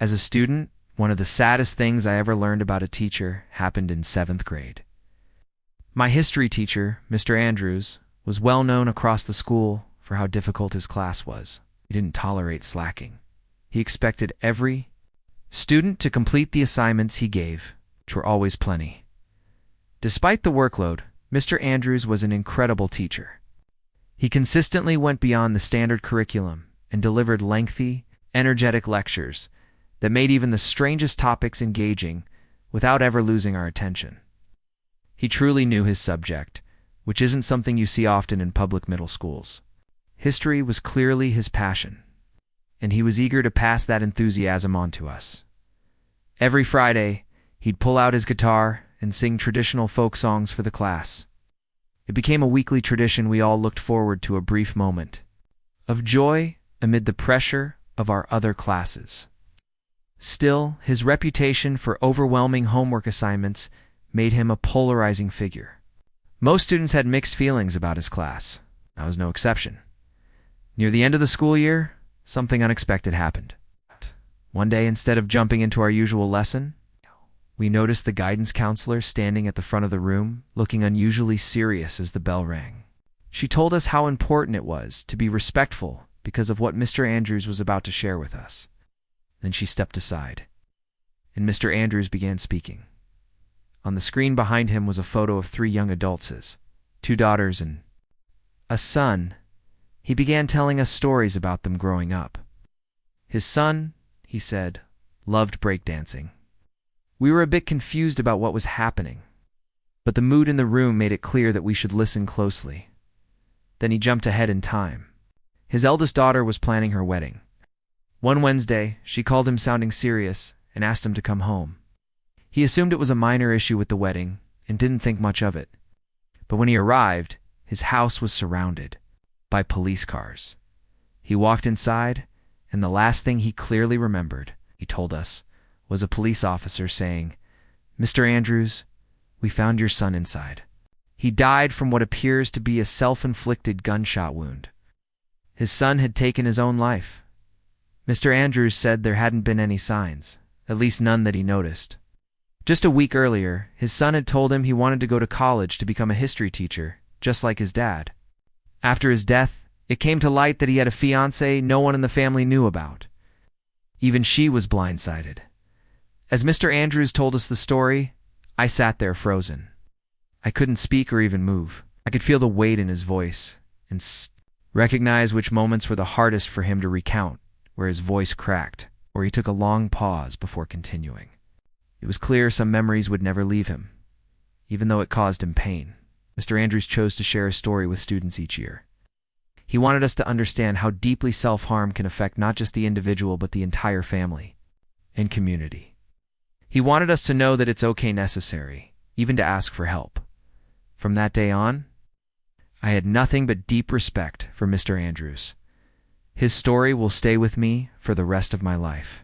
As a student, one of the saddest things I ever learned about a teacher happened in 7th grade. My history teacher, Mr. Andrews, was well known across the school for how difficult his class was. He didn't tolerate slacking. He expected every student to complete the assignments he gave, which were always plenty. Despite the workload, Mr. Andrews was an incredible teacher. He consistently went beyond the standard curriculum and delivered lengthy, energetic lectures that made even the strangest topics engaging without ever losing our attention. He truly knew his subject, which isn't something you see often in public middle schools. History was clearly his passion, and he was eager to pass that enthusiasm on to us. Every Friday, he'd pull out his guitar and sing traditional folk songs for the class. It became a weekly tradition we all looked forward to, a brief moment of joy amid the pressure of our other classes. Still, his reputation for overwhelming homework assignments made him a polarizing figure. Most students had mixed feelings about his class. I was no exception. Near the end of the school year, something unexpected happened. One day, instead of jumping into our usual lesson, we noticed the guidance counselor standing at the front of the room, looking unusually serious as the bell rang. She told us how important it was to be respectful because of what Mr. Andrews was about to share with us. Then she stepped aside, and Mr. Andrews began speaking. On the screen behind him was a photo of 3 young adults, his 2 daughters and a son. He began telling us stories about them growing up. His son, he said, loved breakdancing. We were a bit confused about what was happening, but the mood in the room made it clear that we should listen closely. Then he jumped ahead in time. His eldest daughter was planning her wedding. One Wednesday, she called him sounding serious and asked him to come home. He assumed it was a minor issue with the wedding and didn't think much of it. But when he arrived, his house was surrounded by police cars. He walked inside, and the last thing he clearly remembered, he told us, was a police officer saying, "Mr. Andrews, we found your son inside. He died from what appears to be a self-inflicted gunshot wound." His son had taken his own life. Mr. Andrews said there hadn't been any signs, at least none that he noticed. Just a week earlier, his son had told him he wanted to go to college to become a history teacher, just like his dad. After his death, it came to light that he had a fiancée no one in the family knew about. Even she was blindsided. As Mr. Andrews told us the story, I sat there frozen. I couldn't speak or even move. I could feel the weight in his voice and recognize which moments were the hardest for him to recount, where his voice cracked, or he took a long pause before continuing. It was clear some memories would never leave him, even though it caused him pain. Mr. Andrews chose to share his story with students each year. He wanted us to understand how deeply self-harm can affect not just the individual but the entire family and community. He wanted us to know that it's okay, necessary, even to ask for help. From that day on, I had nothing but deep respect for Mr. Andrews. His story will stay with me for the rest of my life.